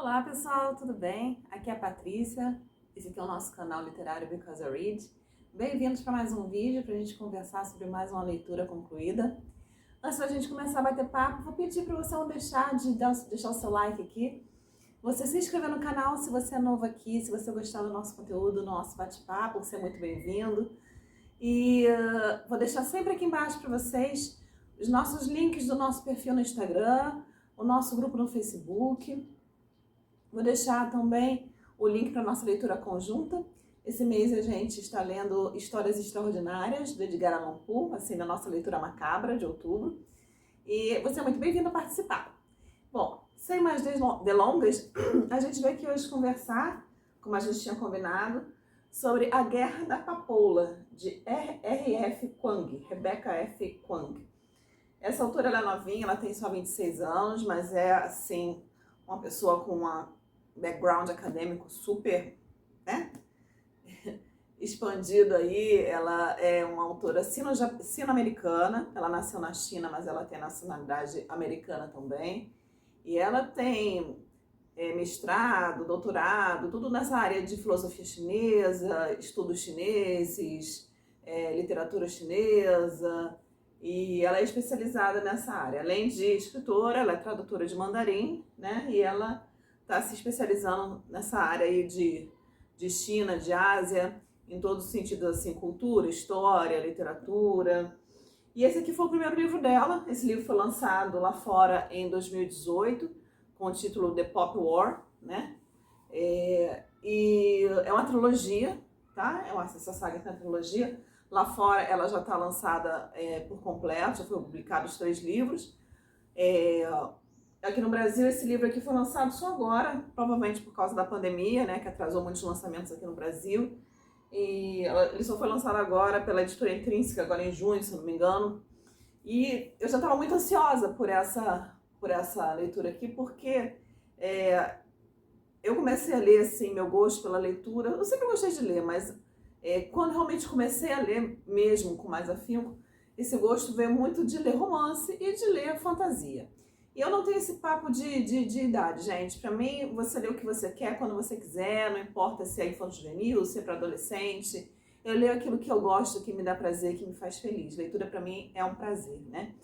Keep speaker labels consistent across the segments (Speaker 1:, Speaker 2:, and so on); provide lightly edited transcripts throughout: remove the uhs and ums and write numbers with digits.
Speaker 1: Olá pessoal, tudo bem? Aqui é a Patrícia, esse aqui é o nosso canal literário Because I Read. Bem-vindos para mais um vídeo para a gente conversar sobre mais uma leitura concluída. Antes da gente começar a bater papo, vou pedir para você não deixar de deixar o seu like aqui, você se inscrever no canal se você é novo aqui, se você gostar do nosso conteúdo, do nosso bate-papo, você é muito bem-vindo. E vou deixar sempre aqui embaixo para vocês os nossos links do nosso perfil no Instagram, o nosso grupo no Facebook. Vou deixar também o link para a nossa leitura conjunta. Esse mês a gente está lendo Histórias Extraordinárias, do Edgar Allan Poe, assim, na nossa leitura macabra de outubro. E você é muito bem-vindo a participar. Bom, sem mais delongas, a gente veio aqui hoje conversar, como a gente tinha combinado, sobre A Guerra da Papoula, de R.F. Kuang, Rebecca F. Kuang. Essa autora ela é novinha, ela tem só 26 anos, mas é, assim, uma pessoa com um background acadêmico super, né, expandido aí. Ela é uma autora sino-americana, ela nasceu na China, mas ela tem nacionalidade americana também. E ela tem mestrado, doutorado, tudo nessa área de filosofia chinesa, estudos chineses, literatura chinesa, e ela é especializada nessa área. Além de escritora, ela é tradutora de mandarim, né? E ela está se especializando nessa área aí de China, de Ásia, em todos os sentidos, assim, cultura, história, literatura. E esse aqui foi o primeiro livro dela. Esse livro foi lançado lá fora em 2018, com o título The Pop War, né? E é uma trilogia, tá? Essa saga é uma trilogia. Lá fora ela já está lançada por completo, já foi publicado os 3 livros. Aqui no Brasil esse livro aqui foi lançado só agora, provavelmente por causa da pandemia, né, que atrasou muitos lançamentos aqui no Brasil. E ele só foi lançado agora pela editora Intrínseca, agora em junho, se eu não me engano. E eu já estava muito ansiosa por essa leitura aqui, porque eu comecei a ler, assim, meu gosto pela leitura. Eu sempre gostei de ler, mas quando realmente comecei a ler mesmo com mais afinco, esse gosto veio muito de ler romance e de ler fantasia. E eu não tenho esse papo de idade, gente. Pra mim, você lê o que você quer, quando você quiser, não importa se é infanto-juvenil, se é para adolescente. Eu leio aquilo que eu gosto, que me dá prazer, que me faz feliz. Leitura pra mim é um prazer, né?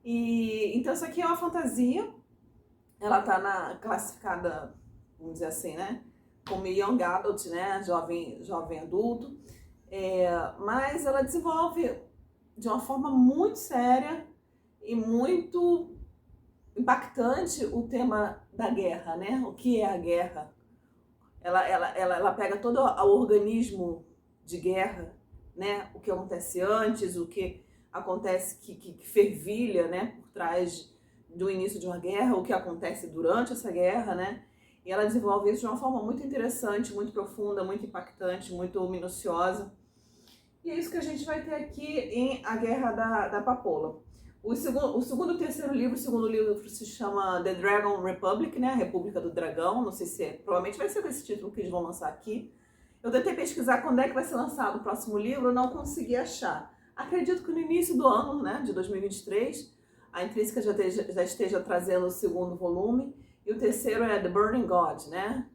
Speaker 1: Então isso aqui é uma fantasia. Ela tá classificada, vamos dizer assim, né, como young adult, né, jovem adulto. Mas ela desenvolve de uma forma muito séria e muito impactante o tema da guerra, né? O que é a guerra? Ela pega todo o organismo de guerra, né? O que acontece antes, o que acontece que fervilha, né, por trás do início de uma guerra, o que acontece durante essa guerra, né? E ela desenvolve isso de uma forma muito interessante, muito profunda, muito impactante, muito minuciosa. E é isso que a gente vai ter aqui em A Guerra da Papoula. O segundo e terceiro livro, o segundo livro se chama The Dragon Republic, né? A República do Dragão. Não sei se provavelmente vai ser com esse título que eles vão lançar aqui. Eu tentei pesquisar quando é que vai ser lançado o próximo livro, não consegui achar. Acredito que no início do ano, né, de 2023, a Intrínseca já esteja trazendo o segundo volume. E o terceiro é The Burning God, né?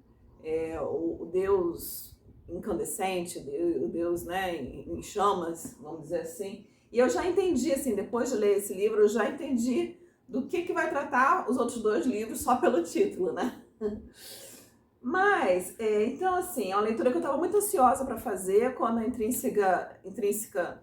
Speaker 1: O Deus incandescente, o Deus, né, em chamas, vamos dizer assim. E eu já entendi, assim, depois de ler esse livro, eu já entendi do que vai tratar os outros 2 livros só pelo título, né? Mas, então, assim, é uma leitura que eu estava muito ansiosa para fazer. Quando a Intrínseca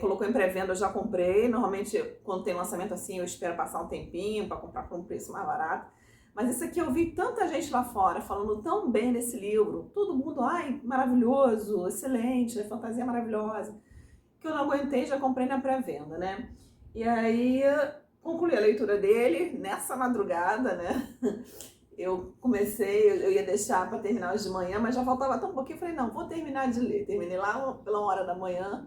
Speaker 1: colocou em pré-venda, eu já comprei. Normalmente, quando tem lançamento assim, eu espero passar um tempinho para comprar por um preço mais barato. Mas esse aqui eu vi tanta gente lá fora falando tão bem desse livro. Todo mundo, ai, maravilhoso, excelente, fantasia maravilhosa, que eu não aguentei e já comprei na pré-venda, né? E aí, concluí a leitura dele nessa madrugada, né? Eu ia deixar para terminar hoje de manhã, mas já faltava tão pouquinho, eu falei, não, vou terminar de ler. Terminei lá pela 1h da manhã.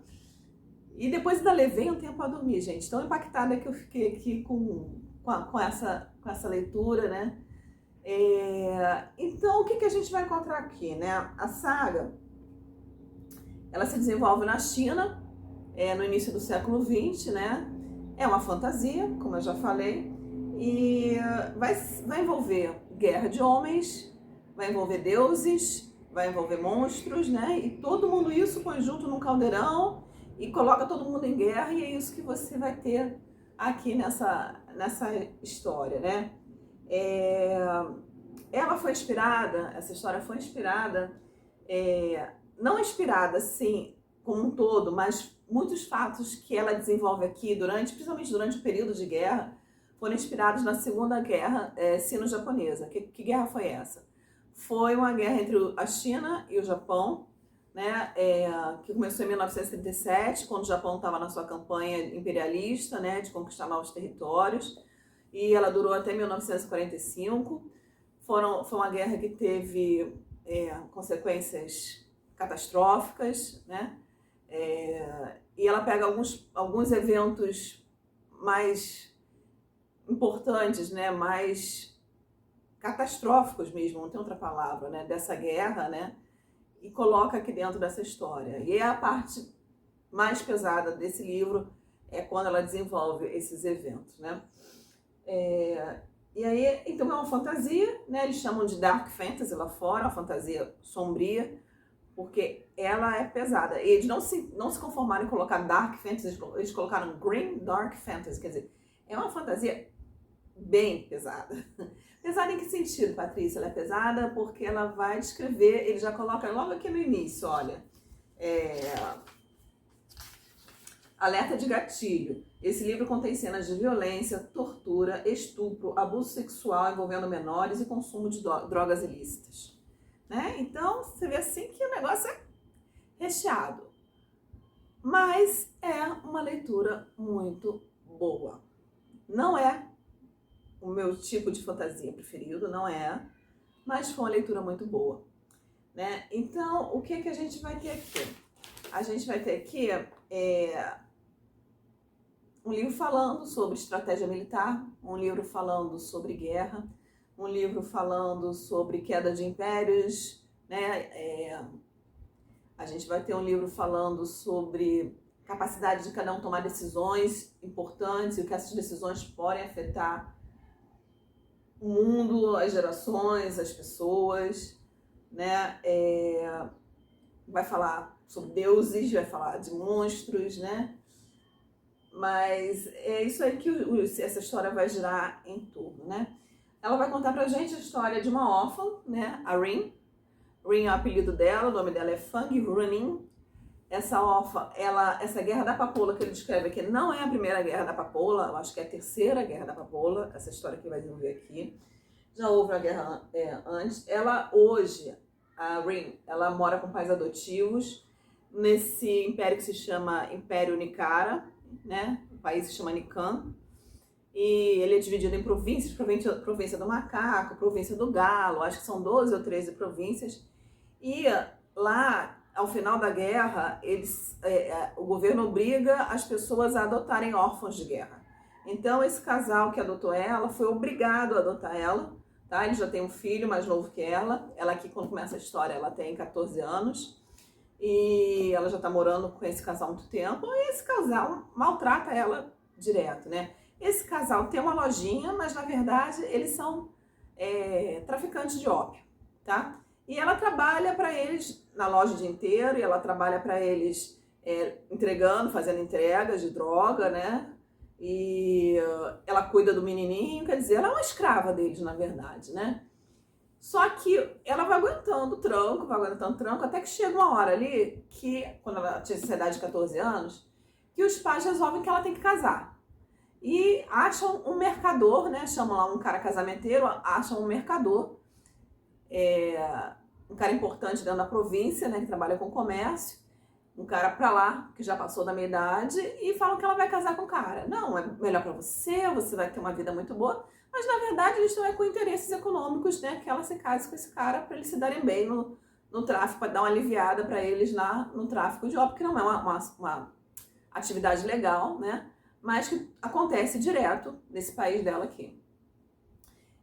Speaker 1: E depois ainda levei um tempo para dormir, gente. Tão impactada que eu fiquei aqui com essa leitura, né? Então, o que a gente vai encontrar aqui, né? A saga, ela se desenvolve na China, no início do século XX, né? É uma fantasia, como eu já falei, e vai envolver guerra de homens, vai envolver deuses, vai envolver monstros, né? E todo mundo isso põe junto num caldeirão e coloca todo mundo em guerra, e é isso que você vai ter aqui nessa história, né? Ela foi inspirada, essa história foi inspirada, não inspirada assim como um todo, mas muitos fatos que ela desenvolve aqui, principalmente durante o período de guerra, foram inspirados na Segunda Guerra Sino-Japonesa. Que guerra foi essa? Foi uma guerra entre a China e o Japão, né, que começou em 1937, quando o Japão estava na sua campanha imperialista, né, de conquistar novos territórios, e ela durou até 1945. Foi uma guerra que teve consequências catastróficas, né, e ela pega alguns eventos mais importantes, né, mais catastróficos mesmo, não tem outra palavra, né, dessa guerra, né, e coloca aqui dentro dessa história. E a parte mais pesada desse livro é quando ela desenvolve esses eventos, né. E aí, então é uma fantasia, né, eles chamam de dark fantasy lá fora, uma fantasia sombria, porque ela é pesada. E eles não se conformaram em colocar dark fantasy, eles colocaram green dark fantasy, quer dizer, é uma fantasia bem pesada. Pesada em que sentido, Patrícia? Ela é pesada porque ela vai descrever, ele já coloca logo aqui no início, olha, alerta de gatilho. Esse livro contém cenas de violência, tortura, estupro, abuso sexual envolvendo menores e consumo de drogas ilícitas. Né? Então, você vê assim que o negócio é recheado. Mas é uma leitura muito boa. Não é o meu tipo de fantasia preferido, não é, mas foi uma leitura muito boa, né? Então, o que a gente vai ter aqui? A gente vai ter aqui um livro falando sobre estratégia militar, um livro falando sobre guerra, um livro falando sobre queda de impérios, né? A gente vai ter um livro falando sobre capacidade de cada um tomar decisões importantes e o que essas decisões podem afetar o mundo, as gerações, as pessoas, né? Vai falar sobre deuses, vai falar de monstros, né? Mas é isso aí que essa história vai girar em torno, né? Ela vai contar pra gente a história de uma órfã, né? A Rin. Rin é o apelido dela, o nome dela é Fang Runin. Essa órfã, essa guerra da papoula que ele descreve aqui não é a primeira guerra da papoula, eu acho que é a terceira guerra da papoula, essa história que vai desenvolver aqui. Já houve a guerra antes. Ela hoje, a Rin, ela mora com pais adotivos nesse império que se chama Império Nikara, né? O país se chama Nikan. E ele é dividido em províncias, província do macaco, província do galo, acho que são 12 ou 13 províncias. E lá, ao final da guerra, o governo obriga as pessoas a adotarem órfãos de guerra. Então, esse casal que adotou ela foi obrigado a adotar ela, tá? Ele já tem um filho mais novo que ela. Ela aqui, quando começa a história, ela tem 14 anos. E ela já tá morando com esse casal há muito tempo. E esse casal maltrata ela direto, né? Esse casal tem uma lojinha, mas na verdade eles são traficantes de ópio, tá? E ela trabalha para eles na loja o dia inteiro, e ela trabalha para eles entregando, fazendo entregas de droga, né? E ela cuida do menininho, quer dizer, ela é uma escrava deles, na verdade, né? Só que ela vai aguentando tranco, até que chega uma hora ali, que quando ela tinha essa idade de 14 anos, que os pais resolvem que ela tem que casar. E acham um mercador, né? Chamam lá um cara casamenteiro, acham um mercador, um cara importante dentro da província, né? Que trabalha com comércio, um cara pra lá, que já passou da meia idade, e falam que ela vai casar com o cara. Não, é melhor pra você vai ter uma vida muito boa, mas na verdade eles estão com interesses econômicos, né? Que ela se case com esse cara pra eles se darem bem no tráfico, para dar uma aliviada pra eles lá no tráfico de ópio, que não é uma atividade legal, né? Mas que acontece direto nesse país dela aqui.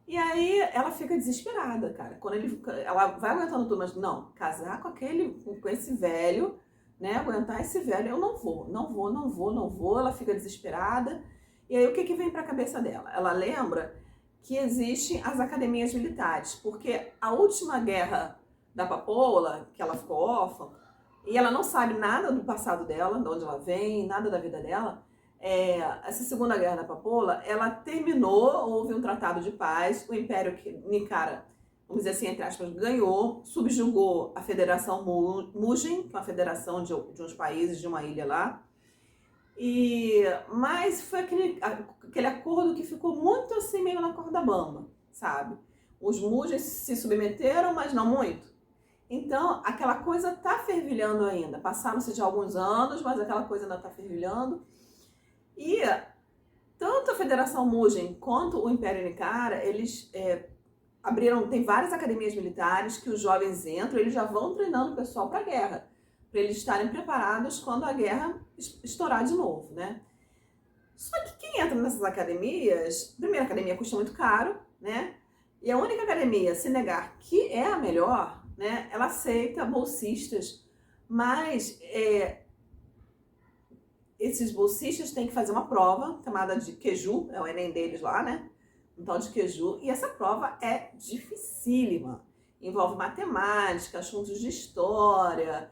Speaker 1: E aí ela fica desesperada, cara. Quando ela vai aguentando tudo, mas não, casar com esse velho, né? Aguentar esse velho, eu não vou. Ela fica desesperada. E aí o que vem pra cabeça dela? Ela lembra que existem as academias militares, porque a última guerra da Papoula, que ela ficou órfã, e ela não sabe nada do passado dela, de onde ela vem, nada da vida dela, essa segunda guerra da Papoula, ela terminou, houve um tratado de paz, o Império Nicara, vamos dizer assim, entre aspas, ganhou, subjugou a Federação Mugen, que é uma federação de uns países, de uma ilha lá, mas foi aquele acordo que ficou muito assim, meio na corda bamba, sabe? Os Mugens se submeteram, mas não muito. Então, aquela coisa tá fervilhando ainda. Passaram-se de alguns anos, mas aquela coisa ainda tá fervilhando. E tanto a Federação Mugen quanto o Império Nicara, eles abriram, tem várias academias militares que os jovens entram, eles já vão treinando o pessoal para a guerra, para eles estarem preparados quando a guerra estourar de novo, né? Só que quem entra nessas academias, a primeira academia custa muito caro, né? E a única academia, se negar que é a melhor, né? Ela aceita bolsistas, mas esses bolsistas têm que fazer uma prova chamada de Keju, é o Enem deles lá, né? Um tal de Keju, e essa prova é dificílima. Envolve matemática, assuntos de história,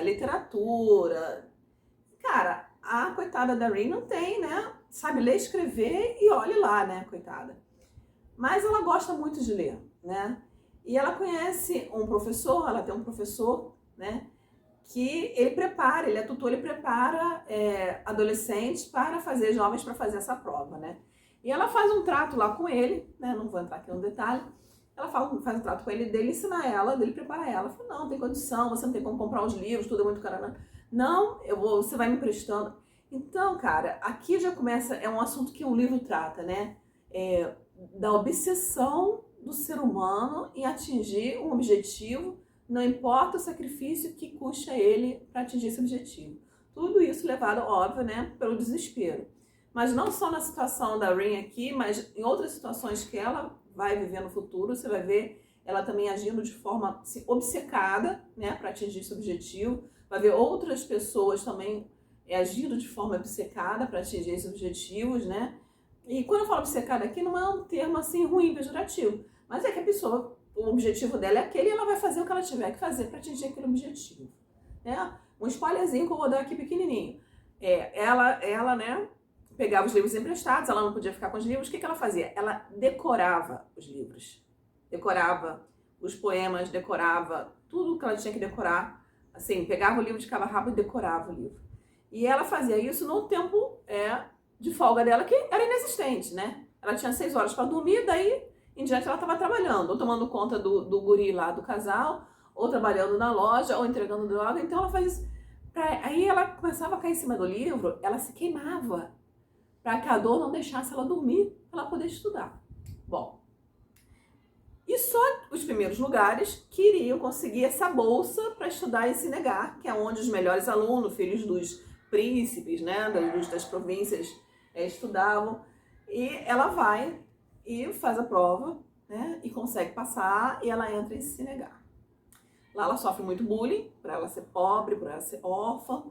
Speaker 1: literatura. Cara, a coitada da Rin não tem, né? Sabe ler, escrever e olhe lá, né, coitada. Mas ela gosta muito de ler, né? E ela conhece um professor, ela tem um professor, né? Que ele é tutor, ele prepara adolescentes para fazer, jovens para fazer essa prova, né? E ela faz um trato lá com ele, né? Não vou entrar aqui no detalhe. Ela faz um trato com ele, dele ensinar ela, dele preparar ela. Ela fala, não, tem condição, você não tem como comprar os livros, tudo é muito caro. Não, você vai me emprestando. Então, cara, aqui já começa, é um assunto que o livro trata, né? Da obsessão do ser humano em atingir um objetivo, não importa o sacrifício que custa ele para atingir esse objetivo. Tudo isso levado, óbvio, né, pelo desespero. Mas não só na situação da Rin aqui, mas em outras situações que ela vai viver no futuro, você vai ver ela também agindo de forma assim, obcecada, né, para atingir esse objetivo. Vai ver outras pessoas também agindo de forma obcecada para atingir esses objetivos, né? E quando eu falo obcecada aqui, não é um termo assim ruim, pejorativo, mas é que a pessoa, o objetivo dela é aquele e ela vai fazer o que ela tiver que fazer para atingir aquele objetivo, né? Um spoilerzinho que eu vou dar aqui pequenininho. Ela, né, pegava os livros emprestados, ela não podia ficar com os livros, o que ela fazia? Ela decorava os livros, decorava os poemas, decorava tudo que ela tinha que decorar, assim, pegava o livro de cabo rápido e decorava o livro. E ela fazia isso no tempo de folga dela, que era inexistente, né? Ela tinha 6 horas para dormir, daí em diante ela estava trabalhando, ou tomando conta do guri lá do casal, ou trabalhando na loja, ou entregando droga, então ela faz isso. Aí ela começava a cair em cima do livro, ela se queimava, para que a dor não deixasse ela dormir, para ela poder estudar. Bom, e só os primeiros lugares que iriam conseguir essa bolsa para estudar e se negar, que é onde os melhores alunos, filhos dos príncipes, né, das províncias, estudavam. E ela vai e faz a prova, né, e consegue passar, e ela entra em se negar. Lá ela sofre muito bullying, por ela ser pobre, por ela ser órfã,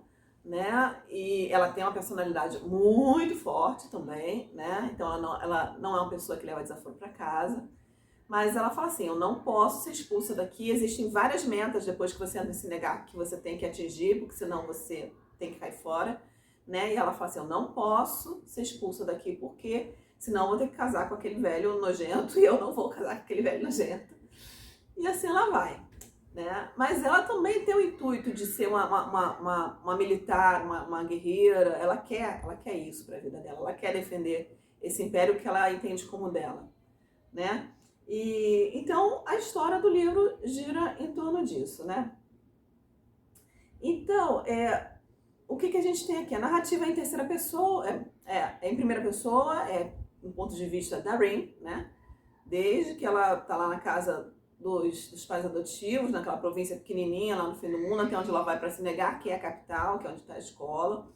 Speaker 1: né, e ela tem uma personalidade muito forte também, né, então ela não é uma pessoa que leva desaforo para casa, mas ela fala assim, eu não posso ser expulsa daqui, existem várias metas depois que você entra em se negar que você tem que atingir, porque senão você tem que cair fora, né, e ela fala assim, eu não posso ser expulsa daqui porque senão eu vou ter que casar com aquele velho nojento e eu não vou casar com aquele velho nojento. E assim ela vai, né? Mas ela também tem o intuito de ser uma militar, uma guerreira. Ela quer isso para a vida dela. Ela quer defender esse império que ela entende como dela, né? E então a história do livro gira em torno disso, né? Então, o que a gente tem aqui? A narrativa é em terceira pessoa, em primeira pessoa, do ponto de vista da Rin, né? Desde que ela tá lá na casa dos pais adotivos, naquela província pequenininha, lá no fim do mundo, até onde ela vai para se negar, que é a capital, que é onde está a escola,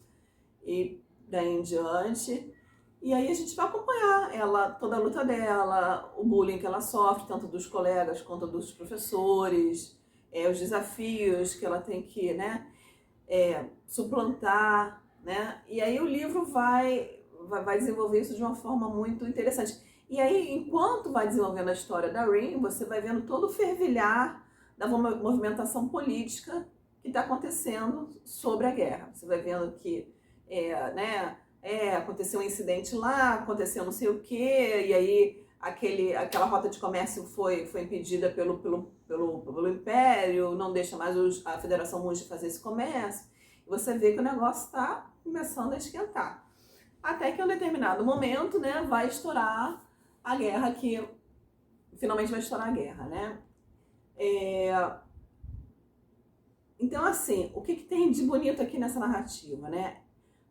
Speaker 1: e daí em diante. E aí a gente vai acompanhar ela, toda a luta dela, o bullying que ela sofre, tanto dos colegas quanto dos professores, os desafios que ela tem que, né, suplantar, né? E aí o livro vai desenvolver isso de uma forma muito interessante. E aí, enquanto vai desenvolvendo a história da Rin, você vai vendo todo o fervilhar da movimentação política que está acontecendo sobre a guerra. Você vai vendo que aconteceu um incidente lá, aconteceu não sei o quê, e aí aquela rota de comércio foi impedida pelo Império, não deixa mais a Federação Mundial fazer esse comércio. E você vê que o negócio está começando a esquentar. Até que em um determinado momento, né, vai estourar a guerra, que finalmente vai estourar a guerra, né? Então, assim, o que tem de bonito aqui nessa narrativa, né?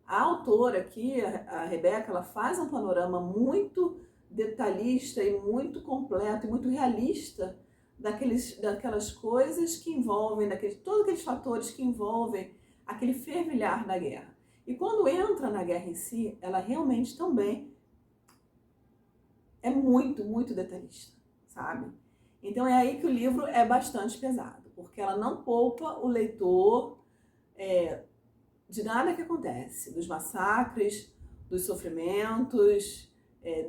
Speaker 1: A autora aqui, a Rebeca, ela faz um panorama muito detalhista e muito completo e muito realista daquelas coisas que envolvem, todos aqueles fatores que envolvem aquele fervilhar da guerra. E quando entra na guerra em si, ela realmente também é muito, muito detalhista, sabe? Então é aí que o livro é bastante pesado, porque ela não poupa o leitor de nada que acontece, dos massacres, dos sofrimentos,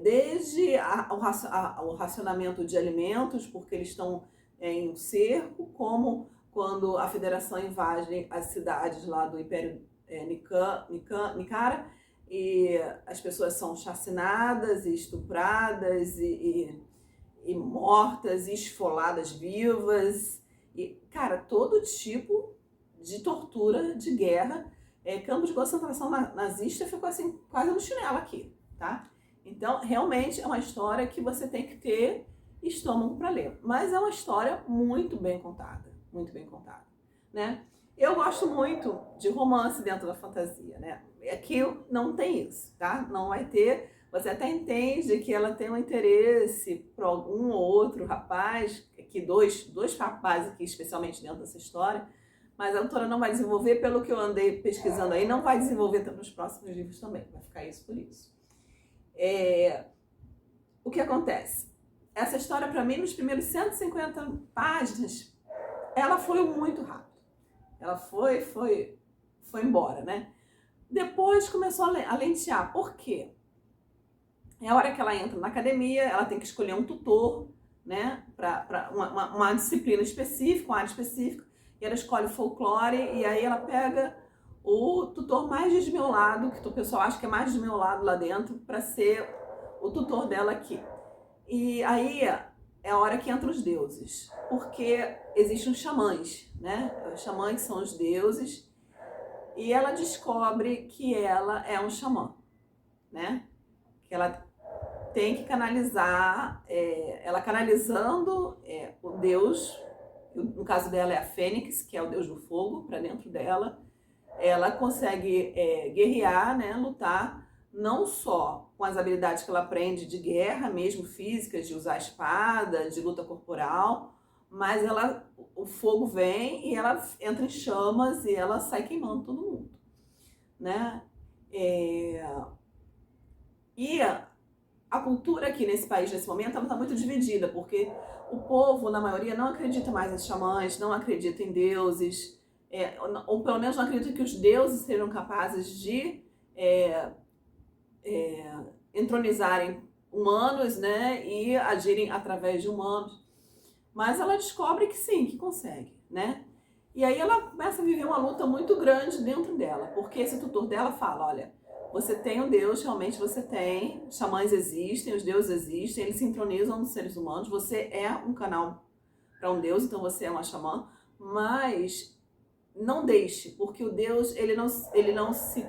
Speaker 1: desde o racionamento de alimentos, porque eles estão em um cerco, como quando a Federação invade as cidades lá do Império Nicara, e as pessoas são chacinadas e estupradas e mortas e esfoladas vivas. E, cara, todo tipo de tortura, de guerra. Campo de concentração nazista ficou assim, quase no chinelo aqui, tá? Então, realmente é uma história que você tem que ter estômago para ler. Mas é uma história muito bem contada, né? Eu gosto muito de romance dentro da fantasia, né? Aqui não tem isso, tá? Não vai ter. Você até entende que ela tem um interesse por algum ou outro rapaz, que dois rapazes aqui, especialmente dentro dessa história, mas a autora não vai desenvolver, pelo que eu andei pesquisando aí, não vai desenvolver nos próximos livros também, vai ficar isso por isso. O que acontece? Essa história, para mim, nos primeiros 150 páginas, ela foi muito rápido. Ela foi embora, né? Depois começou a lentear. Por quê? É a hora que ela entra na academia, ela tem que escolher um tutor, né? Para uma disciplina específica, uma área específica. E ela escolhe folclore, e aí ela pega o tutor mais desmiolado, que o pessoal acha que é mais desmiolado lá dentro, para ser o tutor dela aqui. E aí é a hora que entram os deuses, porque existem os xamãs, né? Os xamãs são os deuses, e ela descobre que ela é um xamã, né? Que ela tem que canalizar, ela canalizando o deus, no caso dela é a Fênix, que é o deus do fogo, para dentro dela, ela consegue guerrear, né? Lutar, não só com as habilidades que ela aprende de guerra, mesmo físicas, de usar espada, de luta corporal, mas o fogo vem e ela entra em chamas e ela sai queimando todo mundo, né? E a cultura aqui nesse país, nesse momento, ela está muito dividida, porque o povo, na maioria, não acredita mais em xamãs, não acredita em deuses, ou pelo menos não acredita que os deuses sejam capazes de entronizarem humanos, né, e agirem através de humanos. Mas ela descobre que sim, que consegue, né? E aí ela começa a viver uma luta muito grande dentro dela, porque esse tutor dela fala, olha, você tem um Deus, realmente você tem, os xamãs existem, os deuses existem, eles se entronizam nos seres humanos, você é um canal para um Deus, então você é uma xamã, mas não deixe, porque o Deus, ele não se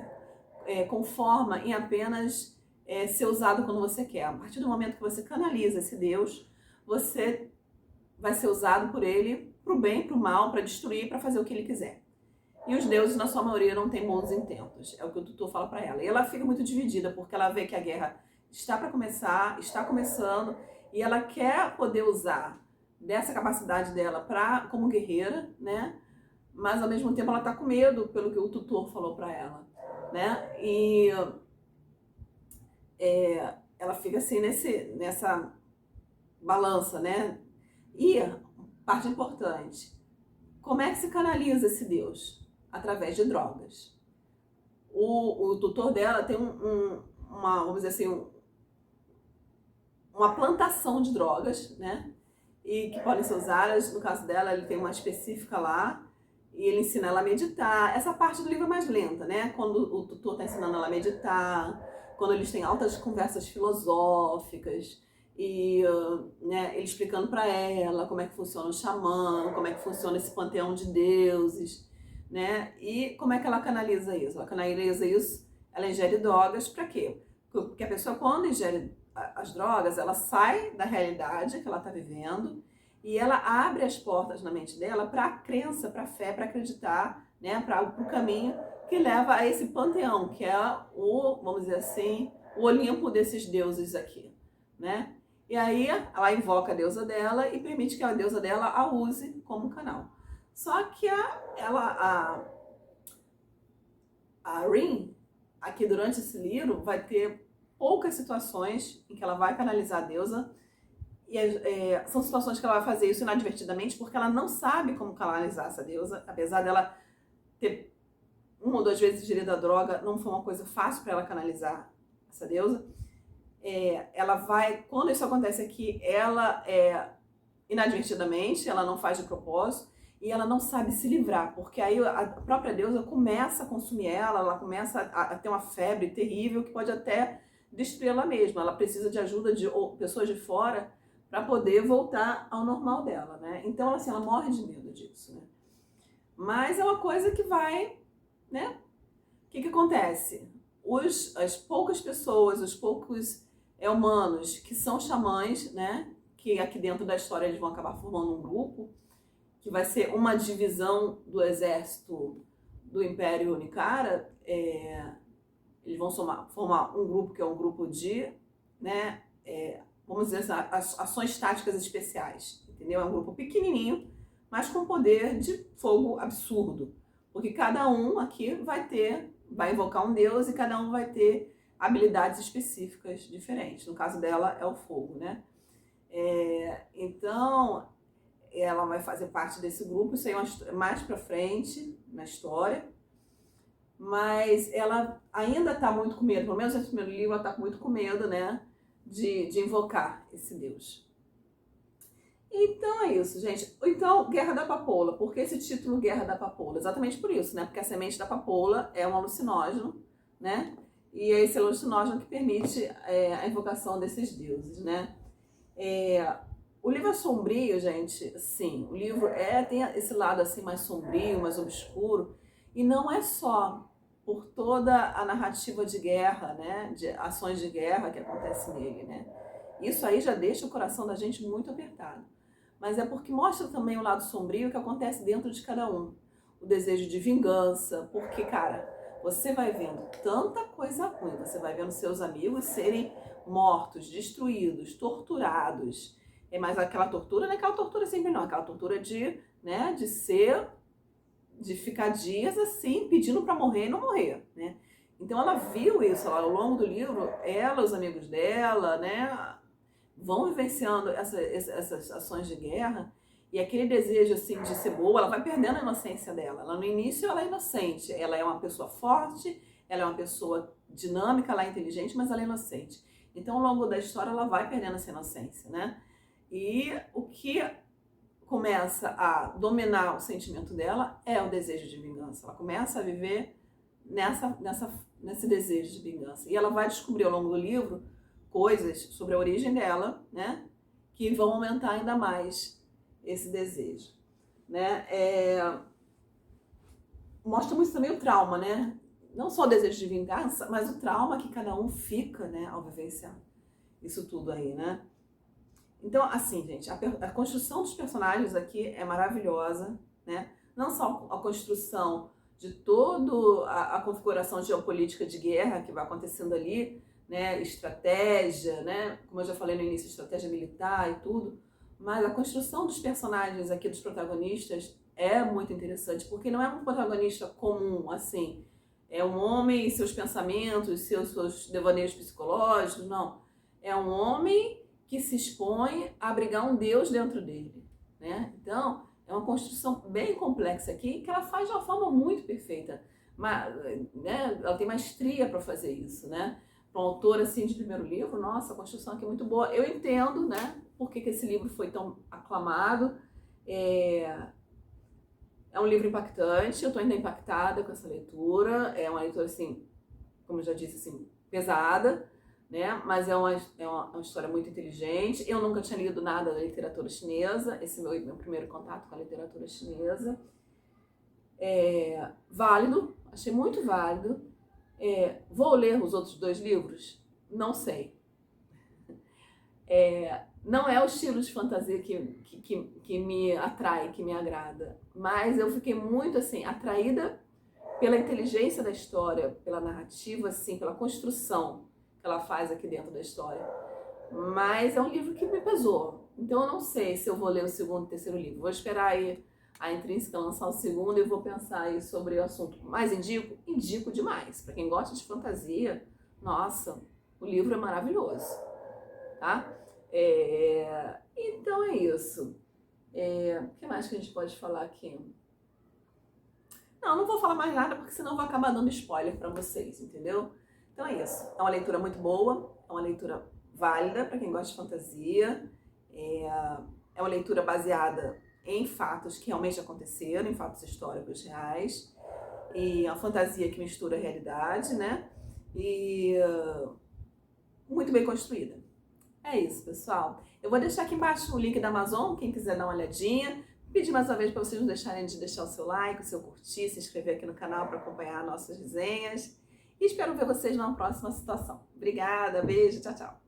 Speaker 1: conforma em apenas ser usado quando você quer. A partir do momento que você canaliza esse Deus, você vai ser usado por ele para o bem, para o mal, para destruir, para fazer o que ele quiser. E os deuses, na sua maioria, não têm bons intentos. É o que o tutor fala para ela. E ela fica muito dividida, porque ela vê que a guerra está para começar, está começando, e ela quer poder usar dessa capacidade dela como guerreira, né? Mas, ao mesmo tempo, ela está com medo pelo que o tutor falou para ela, né? E ela fica assim nessa balança, né? E, parte importante, como é que se canaliza esse Deus? Através de drogas. O tutor dela tem vamos dizer assim, uma plantação de drogas, né? E que podem ser usadas, no caso dela, ele tem uma específica lá, e ele ensina ela a meditar. Essa parte do livro é mais lenta, né? Quando o tutor está ensinando ela a meditar, quando eles têm altas conversas filosóficas, e né, ele explicando para ela como é que funciona o xamã, como é que funciona esse panteão de deuses, né? E como é que ela canaliza isso? Ela canaliza isso, ela ingere drogas para quê? Porque a pessoa, quando ingere as drogas, ela sai da realidade que ela está vivendo e ela abre as portas na mente dela para a crença, para a fé, para acreditar, né, para o caminho que leva a esse panteão, que é o, vamos dizer assim, o Olimpo desses deuses aqui, né? E aí ela invoca a deusa dela e permite que a deusa dela a use como canal. Só que a Rin, aqui durante esse livro, vai ter poucas situações em que ela vai canalizar a deusa, e são situações que ela vai fazer isso inadvertidamente, porque ela não sabe como canalizar essa deusa, apesar dela ter uma ou duas vezes ingerido a droga, não foi uma coisa fácil para ela canalizar essa deusa. Ela vai, quando isso acontece aqui, ela inadvertidamente, ela não faz de propósito, e ela não sabe se livrar, porque aí a própria deusa começa a consumir ela começa a ter uma febre terrível que pode até destruir ela mesma. Ela precisa de ajuda de pessoas de fora para poder voltar ao normal dela, né? Então, assim, ela morre de medo disso, né? Mas é uma coisa que vai, né? O que acontece? As poucas pessoas, os poucos humanos que são xamãs, né? Que aqui dentro da história eles vão acabar formando um grupo, que vai ser uma divisão do exército do Império Unicara. Eles vão formar um grupo que é um grupo de, né? Vamos dizer assim, ações táticas especiais, entendeu? É um grupo pequenininho, mas com poder de fogo absurdo, porque cada um aqui vai invocar um deus e cada um vai ter habilidades específicas diferentes. No caso dela é o fogo, né? Então, ela vai fazer parte desse grupo, isso aí é mais pra frente na história, mas ela ainda tá muito com medo, pelo menos nesse primeiro livro ela tá muito com medo, né? De invocar esse deus. Então é isso, gente. Então, Guerra da Papoula. Por que esse título Guerra da Papoula? Exatamente por isso, né? Porque a semente da papoula é um alucinógeno, né? E é esse alucinógeno que permite a invocação desses deuses, né? O livro é sombrio, gente, sim. O livro tem esse lado assim mais sombrio, mais obscuro. E não é só por toda a narrativa de guerra, né? De ações de guerra que acontece nele, né? Isso aí já deixa o coração da gente muito apertado. Mas é porque mostra também o lado sombrio que acontece dentro de cada um. O desejo de vingança, porque, cara, você vai vendo tanta coisa ruim, você vai vendo seus amigos serem mortos, destruídos, torturados. Mas aquela tortura não é aquela tortura sempre não, aquela tortura de ficar dias assim, pedindo para morrer e não morrer, né? Então ela viu isso ao longo do livro, ela, os amigos dela, né, vão vivenciando essas ações de guerra e aquele desejo assim de ser boa, ela vai perdendo a inocência dela. Ela, no início ela é inocente, ela é uma pessoa forte, ela é uma pessoa dinâmica, ela é inteligente, mas ela é inocente. Então ao longo da história ela vai perdendo essa inocência, né? E o que começa a dominar o sentimento dela é o desejo de vingança. Ela começa a viver nesse desejo de vingança. E ela vai descobrir ao longo do livro coisas sobre a origem dela, né, que vão aumentar ainda mais esse desejo, né? Mostra muito também o trauma, né? Não só o desejo de vingança, mas o trauma que cada um fica, né, ao vivenciar isso tudo aí, né? Então, assim, gente, a construção dos personagens aqui é maravilhosa, né? Não só a construção de toda a configuração geopolítica de guerra que vai acontecendo ali, né? Estratégia, né? Como eu já falei no início, estratégia militar e tudo, mas a construção dos personagens aqui, dos protagonistas, é muito interessante, porque não é um protagonista comum, assim, é um homem e seus pensamentos, seus devaneios psicológicos, não. É um homem que se expõe a abrigar um Deus dentro dele, né? Então, é uma construção bem complexa aqui, que ela faz de uma forma muito perfeita, mas, né, ela tem maestria para fazer isso, né? para um autor assim de primeiro livro, nossa, a construção aqui é muito boa. Eu entendo, né, por que esse livro foi tão aclamado. É um livro impactante, eu estou ainda impactada com essa leitura. É uma leitura, assim, como eu já disse, assim, pesada, né? Mas é uma história muito inteligente. Eu nunca tinha lido nada da literatura chinesa, esse é meu primeiro contato com a literatura chinesa. Válido, achei muito válido. Vou ler os outros 2 livros? Não sei. Não é o estilo de fantasia que me atrai, que me agrada, mas eu fiquei muito assim atraída pela inteligência da história, pela narrativa, assim, pela construção que ela faz aqui dentro da história. Mas é um livro que me pesou, então eu não sei se eu vou ler o segundo e terceiro livro. Vou esperar aí a Intrínseca lançar o segundo e vou pensar aí sobre o assunto. Mas indico demais. Para quem gosta de fantasia, nossa, o livro é maravilhoso, tá? Então é isso. O que mais que a gente pode falar aqui? Não vou falar mais nada porque senão eu vou acabar dando spoiler para vocês, entendeu? Então é isso. É uma leitura muito boa, é uma leitura válida para quem gosta de fantasia. É uma leitura baseada em fatos que realmente aconteceram, em fatos históricos reais. E a fantasia que mistura a realidade, né? E muito bem construída. É isso, pessoal. Eu vou deixar aqui embaixo o link da Amazon, quem quiser dar uma olhadinha. Pedir mais uma vez para vocês não deixarem de deixar o seu like, o seu curtir, se inscrever aqui no canal para acompanhar nossas resenhas. E espero ver vocês numa próxima situação. Obrigada, beijo, tchau, tchau.